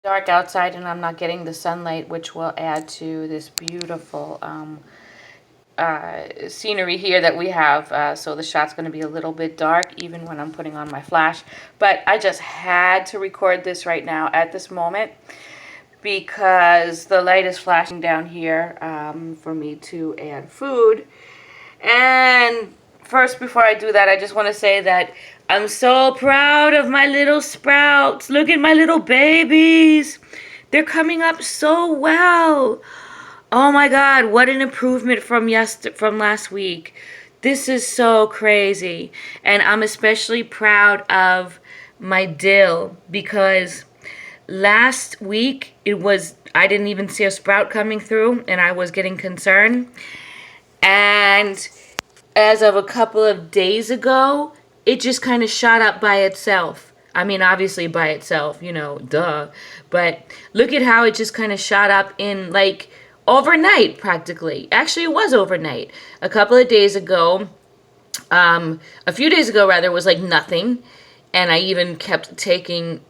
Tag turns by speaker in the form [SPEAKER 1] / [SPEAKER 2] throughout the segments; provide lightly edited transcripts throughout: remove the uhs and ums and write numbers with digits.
[SPEAKER 1] dark outside and I'm not getting the sunlight, which will add to this beautiful scenery here that we have. So the shot's going to be a little bit dark even when I'm putting on my flash. But I just had to record this right now at this moment because the light is flashing down here for me to add food. And first, before I do that, I just want to say that I'm so proud of my little sprouts. Look at my little babies. They're coming up so well. Oh my God, what an improvement from last week. This is so crazy. And I'm especially proud of my dill because last week I didn't even see a sprout coming through and I was getting concerned. And as of a couple of days ago, it just kind of shot up by itself. I mean, obviously by itself, duh. But look at how it just kind of shot up in like overnight practically. Actually, it was overnight. A couple of days ago, a few days ago rather, was like nothing. And I even kept taking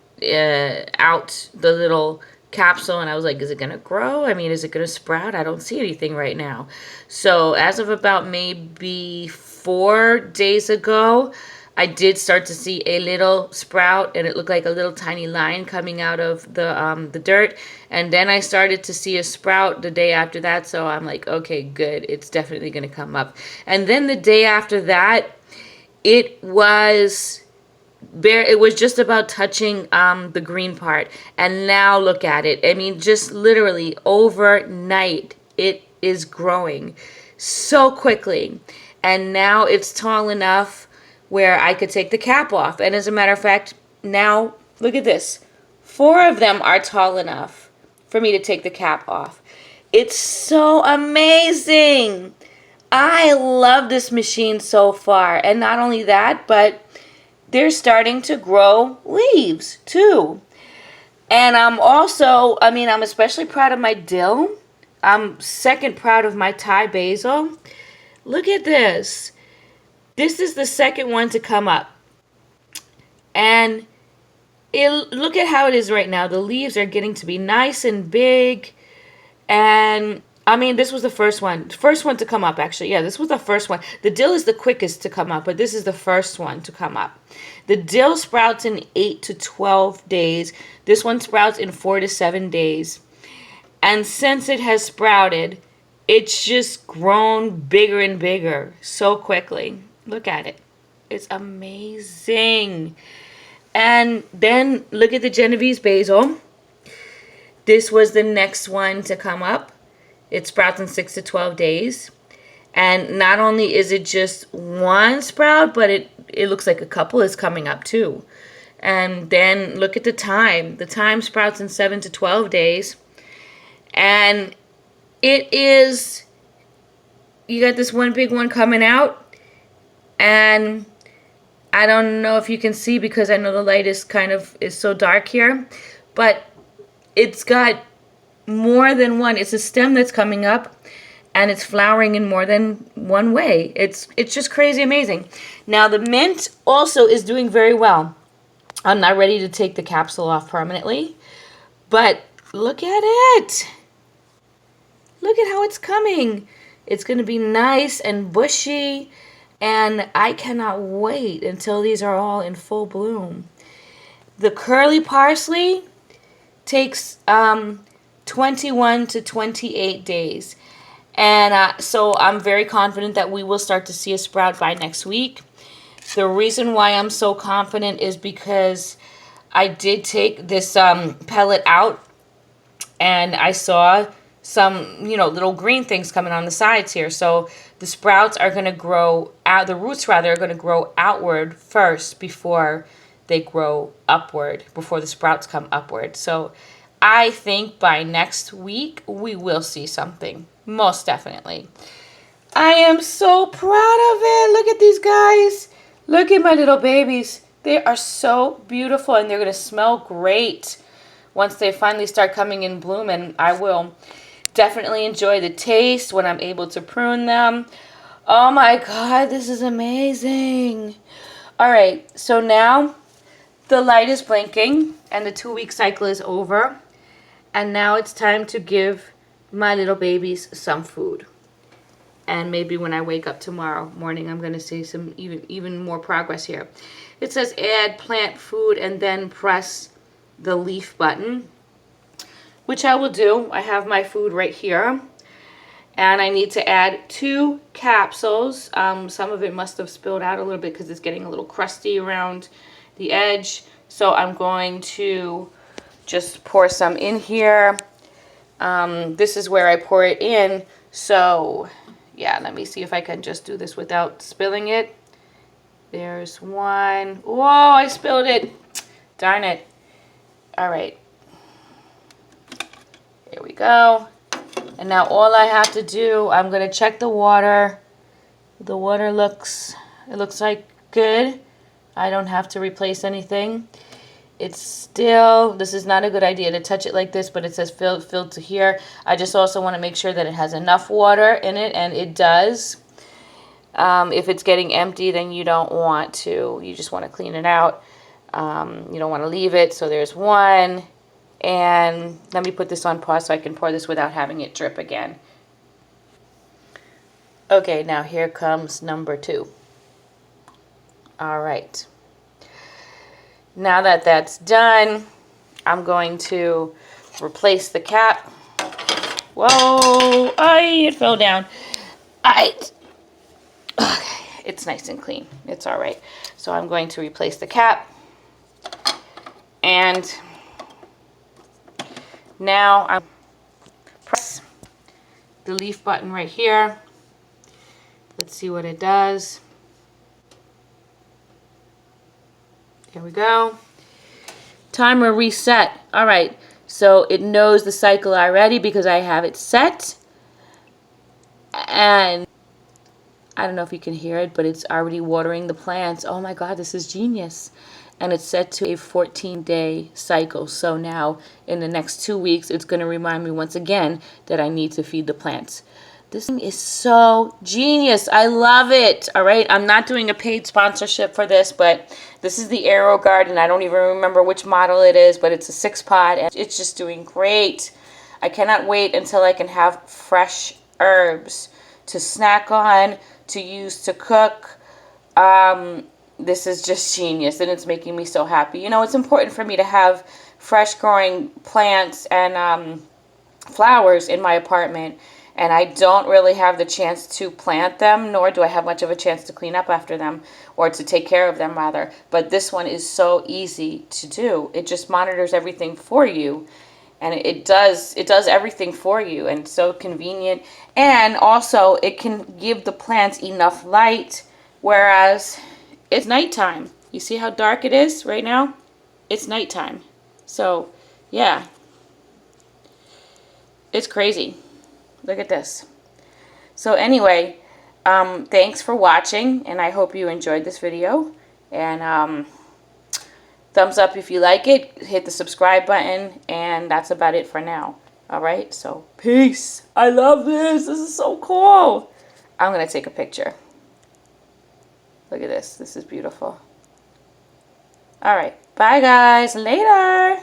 [SPEAKER 1] out the little capsule and I was like, is it going to grow? I mean, is it going to sprout? I don't see anything right now. So as of about maybe 4 days ago, I did start to see a little sprout and it looked like a little tiny line coming out of the dirt. And then I started to see a sprout the day after that. So I'm like, okay, good. It's definitely going to come up. And then the day after that, it was just about touching the green part. And now look at it. I mean, just literally overnight, it is growing so quickly. And now it's tall enough where I could take the cap off. And as a matter of fact, now, look at this. 4 of them are tall enough for me to take the cap off. It's so amazing. I love this machine so far. And not only that, but they're starting to grow leaves too. And I'm especially proud of my dill. I'm second proud of my Thai basil. Look at this. This is the second one to come up. And look at how it is right now. The leaves are getting to be nice and big. And I mean, this was the first one. First one to come up, actually. Yeah, this was the first one. The dill is the quickest to come up, but this is the first one to come up. The dill sprouts in 8 to 12 days. This one sprouts in 4 to 7 days. And since it has sprouted, it's just grown bigger and bigger so quickly. Look at it. It's amazing. And then look at the Genovese basil. This was the next one to come up. It sprouts in 6 to 12 days. And not only is it just one sprout, but it looks like a couple is coming up too. And then look at the thyme. The thyme sprouts in 7 to 12 days. And you got this one big one coming out. And I don't know if you can see because I know the light is so dark here. But it's got more than one. It's a stem that's coming up. And it's flowering in more than one way. It's just crazy amazing. Now the mint also is doing very well. I'm not ready to take the capsule off permanently. But look at it. Look at how it's coming. It's going to be nice and bushy. And I cannot wait until these are all in full bloom. The curly parsley takes 21 to 28 days. And so I'm very confident that we will start to see a sprout by next week. The reason why I'm so confident is because I did take this pellet out and I saw some, little green things coming on the sides here. So the sprouts are going to grow out, the roots rather, are going to grow outward first before they grow upward, before the sprouts come upward. So I think by next week we will see something. Most definitely. I am so proud of it. Look at these guys. Look at my little babies. They are so beautiful and they're going to smell great once they finally start coming in bloom. And I will definitely enjoy the taste when I'm able to prune them. Oh my God, this is amazing. All right, so now the light is blinking and the 2-week cycle is over. And now it's time to give my little babies some food. And maybe when I wake up tomorrow morning, I'm going to see some even more progress here. It says add plant food and then press the leaf button, which I will do. I have my food right here. And I need to add 2 capsules. Some of it must have spilled out a little bit because it's getting a little crusty around the edge. So I'm going to just pour some in here. This is where I pour it in. So yeah, let me see if I can just do this without spilling it. There's one. Whoa, I spilled it. Darn it. All right. Here we go. And now all I have to do, I'm going to check the water. The water looks like good. I don't have to replace anything. It's still, this is not a good idea to touch it like this, but it says filled to here. I just also want to make sure that it has enough water in it, and it does. If it's getting empty, then you don't want to. You just want to clean it out. You don't want to leave it. So there's one. And let me put this on pause so I can pour this without having it drip again. Okay, now here comes number 2. All right. Now that that's done, I'm going to replace the cap. Whoa, it fell down. Okay, it's nice and clean. It's all right. So I'm going to replace the cap. And now I'm press the leaf button right here. Let's see what it does. Here we go. Timer reset. All right, so it knows the cycle already because I have it set. And I don't know if you can hear it, but it's already watering the plants. Oh my God, this is genius. And it's set to a 14-day cycle. So now in the next 2 weeks, it's going to remind me once again that I need to feed the plants. This thing is so genius. I love it. All right. I'm not doing a paid sponsorship for this, but this is the AeroGarden. I don't even remember which model it is, but it's a 6-pot and it's just doing great. I cannot wait until I can have fresh herbs to snack on, to use to cook. This is just genius, and it's making me so happy. You know, it's important for me to have fresh growing plants and flowers in my apartment, and I don't really have the chance to plant them, nor do I have much of a chance to clean up after them, or to take care of them rather. But this one is so easy to do. It just monitors everything for you, and it does everything for you, and it's so convenient. And also it can give the plants enough light, whereas it's nighttime. You see how dark it is right now? It's nighttime. So, yeah. It's crazy. Look at this. So anyway, thanks for watching, and I hope you enjoyed this video. And thumbs up if you like it. Hit the subscribe button, and that's about it for now. All right? So, peace. I love this. This is so cool. I'm going to take a picture. Look at this. This is beautiful. All right. Bye, guys. Later.